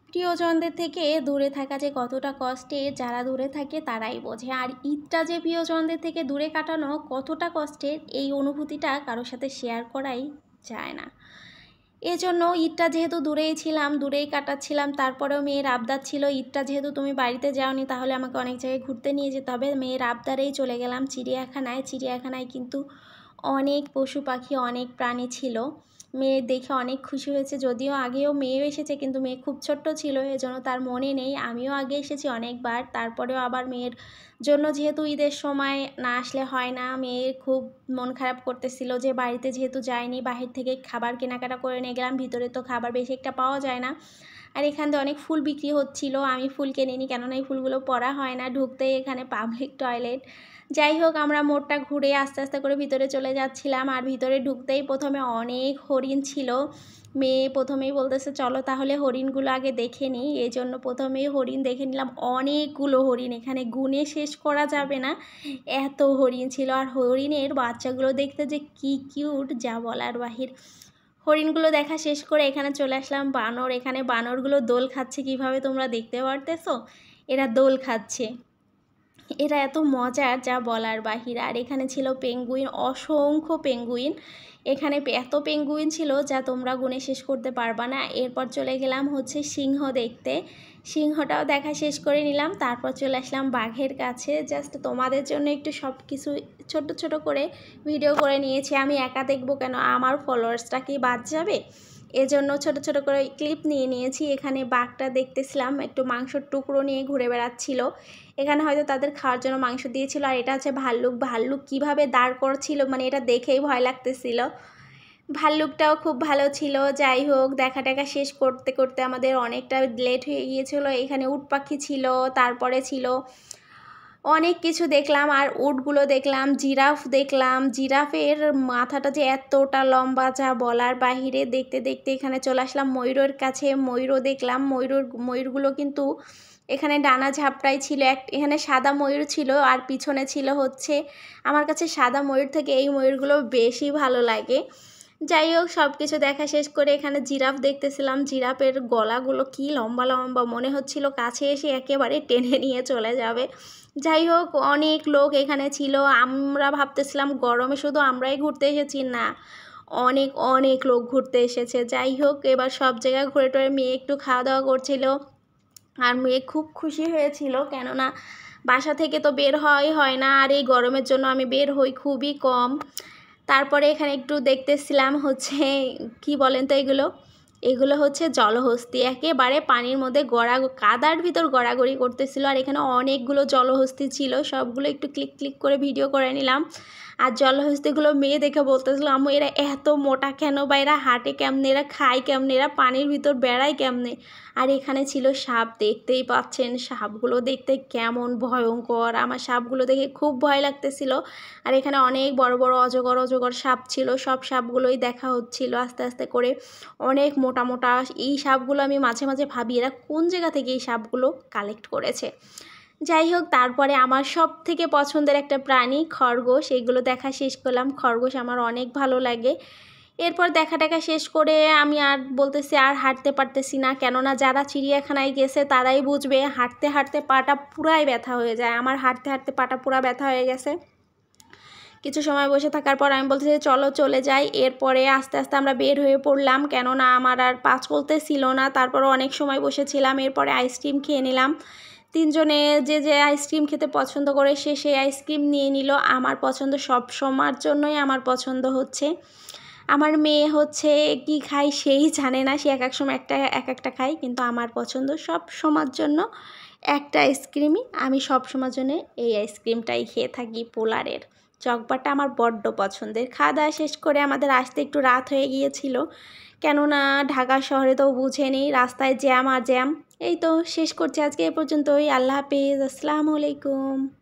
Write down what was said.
প্রিয়জনদের থেকে দূরে থাকা যে কতটা কষ্টের, যারা দূরে থাকে তারাই বোঝে। আর ঈদটা যে প্রিয়জনদের থেকে দূরে কাটানো কতটা কষ্টের, এই অনুভূতিটা কারোর সাথে শেয়ার করাই যায় না। এজন্য ঈদটা যেহেতু দূরেই ছিলাম, দূরেই কাটাচ্ছিলাম, তারপরেও মেয়ের আবদার ছিল ঈদটা যেহেতু তুমি বাড়িতে যাওনি তাহলে আমাকে অনেক জায়গায় ঘুরতে নিয়ে যেতে হবে। মেয়ের আবদারেই চলে গেলাম চিড়িয়াখানায়। চিড়িয়াখানায় কিন্তু অনেক পশু পাখি, অনেক প্রাণী ছিল। মেয়ে দেখে অনেক খুশি হয়েছে, যদিও আগেও মেয়েও এসেছে কিন্তু মেয়ে খুব ছোট্ট ছিল, এজন্য তার মনে নেই। আমিও আগে এসেছি অনেকবার, তারপরেও আবার মেয়ের জন্য যেহেতু ঈদের সময় না আসলে হয় না, মেয়ের খুব মন খারাপ করতেছিল যে বাড়িতে যেহেতু যায়নি, বাহির থেকে খাবার কেনাকাটা করে নিয়ে গেলাম। ভিতরে তো খাবার বেশি একটা পাওয়া যায় না। আর এখান থেকে অনেক ফুল বিক্রি হচ্ছিল, আমি ফুল কিনে নিই, কেননা এই ফুলগুলো পরা হয় না। ঢুকতেই এখানে পাবলিক টয়লেট। যাই হোক, আমরা মোড়টা ঘুরে আস্তে আস্তে করে ভিতরে চলে যাচ্ছিলাম। আর ভিতরে ঢুকতেই প্রথমে অনেক হরিণ ছিল। মেয়ে প্রথমেই বলতেছে চলো তাহলে হরিণগুলো আগে দেখে নিই, এই জন্য প্রথমেই হরিণ দেখে নিলাম। অনেকগুলো হরিণ, এখানে গুণে শেষ করা যাবে না, এত হরিণ ছিল। আর হরিণের বাচ্চাগুলো দেখতে যে কি কিউট, যা বলার বাহির। হরিণগুলো দেখা শেষ করে এখানে চলে আসলাম বানর। এখানে বানরগুলো দোল খাচ্ছে, কিভাবে তোমরা দেখতে পারতেছো, এরা দোল খাচ্ছে। এরা এত মজার, যা বলার বাহির। আর এখানে ছিল পেঙ্গুইন, অসংখ্য পেঙ্গুইন। এখানে এত পেঙ্গুইন ছিল যা তোমরা গুণে শেষ করতে পারবা না। এরপর চলে গেলাম হচ্ছে সিংহ দেখতে। সিংহটাও দেখা শেষ করে নিলাম। তারপর চলে আসলাম বাঘের কাছে। জাস্ট তোমাদের জন্য একটু সব কিছু ছোট ছোট করে ভিডিও করে নিয়েছি। আমি একা দেখবো কেন, আমার ফলোয়ার্সটা কি বাদ যাবে, এজন্য ছোট ছোট করে ক্লিপ নিয়ে নিয়েছি। এখানে বাঘটা দেখতেছিলাম একটু মাংসর টুকরো নিয়ে ঘুরে বেড়াচ্ছিল। এখানে হয়তো তাদের খাওয়ার জন্য মাংস দিয়েছিল। আর এটা হচ্ছে ভাল্লুক। ভাল্লুক কীভাবে দাঁড় করছিল, মানে এটা দেখেই ভয় লাগতেছিল। ভাল্লুকটাও খুব ভালো ছিল। যাই হোক, দেখা টাকা শেষ করতে করতে আমাদের অনেকটা লেট হয়ে গিয়েছিল। এখানে উট পাখি ছিল, তারপরে ছিল অনেক কিছু দেখলাম। আর উটগুলো দেখলাম, জিরাফ দেখলাম। জিরাফের মাথাটা যে এতটা লম্বা, যা বলার বাহিরে। দেখতে দেখতে এখানে চলে আসলাম ময়ূরের কাছে। ময়ূরও দেখলাম। ময়ূরগুলো কিন্তু এখানে ডানা ঝাপটাই ছিল। এখানে সাদা ময়ূর ছিল আর পিছনে ছিল হচ্ছে, আমার কাছে সাদা ময়ূর থেকে এই ময়ূরগুলো বেশি ভালো লাগে। যাই হোক, সব কিছু দেখা শেষ করে এখানে জিরাফ দেখতেছিলাম। জিরাফের গলাগুলো কি লম্বা লম্বা, মনে হচ্ছিল কাছে এসে একেবারে টেনে নিয়ে চলে যাবে। যাই হোক, অনেক লোক এখানে ছিল। আমরা ভাবতেছিলাম গরমে শুধু আমরাই ঘুরতে এসেছি, না, অনেক অনেক লোক ঘুরতে এসেছে। যাই হোক, এবার সব জায়গায় ঘুরে টুরে মেয়ে একটু খাওয়া দাওয়া করছিল। আর মেয়ে খুব খুশি হয়েছিল, কেননা বাসা থেকে তো বের হয় না। আর এই গরমের জন্য আমি বের হই খুবই কম। তারপরে এখানে একটু দেখতেছিলাম হচ্ছে, কি বলেন তো এগুলো হচ্ছে জলহস্তি। একেবারে পানির মধ্যে কাদার ভিতর গড়াগড়ি করতেছিল। আর এখানে অনেকগুলো জলহস্তি ছিল, সবগুলো একটু ক্লিক ক্লিক করে ভিডিও করে নিলাম। আর জলহস্তিগুলো মেয়ে দেখে বলতেছিল আম্মু এরা এত মোটা কেন, বা এরা হাঁটে কেমনে, এরা খায় কেমনে, এরা পানির ভিতর বেড়ায় কেমনে। আর এখানে ছিল সাপ, দেখতেই পাচ্ছেন সাপগুলো দেখতে কেমন ভয়ঙ্কর। আমার সাপগুলো দেখে খুব ভয় লাগতেছিল। আর এখানে অনেক বড় বড় অজগর অজগর সাপ ছিল, সব সাপগুলোই দেখা হচ্ছিল আস্তে আস্তে করে। অনেক মোটা মোটা এই সাপগুলো, আমি মাঝে মাঝে ভাবি এরা কোন জায়গা থেকে এই সাপগুলো কালেক্ট করেছে। যাই হোক, তারপরে আমার সব থেকে পছন্দের একটা প্রাণী খরগোশ, এগুলো দেখা শেষ করলাম। খরগোশ আমার অনেক ভালো লাগে। এরপর দেখা টাকা শেষ করে আমি আর বলতেছি আর হাঁটতে পারতেছি না, কেননা যারা চিড়িয়াখানায় গেছে তারাই বুঝবে, হাঁটতে হাঁটতে পাটা পুরাই ব্যথা হয়ে যায়। আমার হাঁটতে হাঁটতে পাটা পুরা ব্যথা হয়ে গেছে। কিছু সময় বসে থাকার পর আমি বলতেছি চলো চলে যাই। এরপরে আস্তে আস্তে আমরা বের হয়ে পড়লাম, কেননা আমার আর পা চলতেছিল না। তারপর অনেক সময় বসেছিলাম। এরপরে আইসক্রিম খেয়ে নিলাম। তিনজনে যে যে আইসক্রিম খেতে পছন্দ করে সে সেই আইসক্রিম নিয়ে নিল। আমার পছন্দ সব সময়ের জন্যই আমার পছন্দ হচ্ছে, আমার মেয়ে হচ্ছে কি খায় সেই জানে না, সে এক এক সময় এক একটা খায়, কিন্তু আমার পছন্দ সব সময়ের জন্য একটা আইসক্রিমই। আমি সব সময়ের জন্য এই আইসক্রিমটাই খেয়ে থাকি, পোলারের চকবাটা আমার বড্ড পছন্দের। খাওয়া দাওয়া শেষ করে আমাদের আসতে একটু রাত হয়ে গিয়েছিল, কেননা ঢাকা শহরে তো বুঝেনি রাস্তায় জ্যাম আর জ্যাম। এই তো শেষ করছি আজকে এ পর্যন্তই। আল্লাহ হাফেজ, আসসালামু আলাইকুম।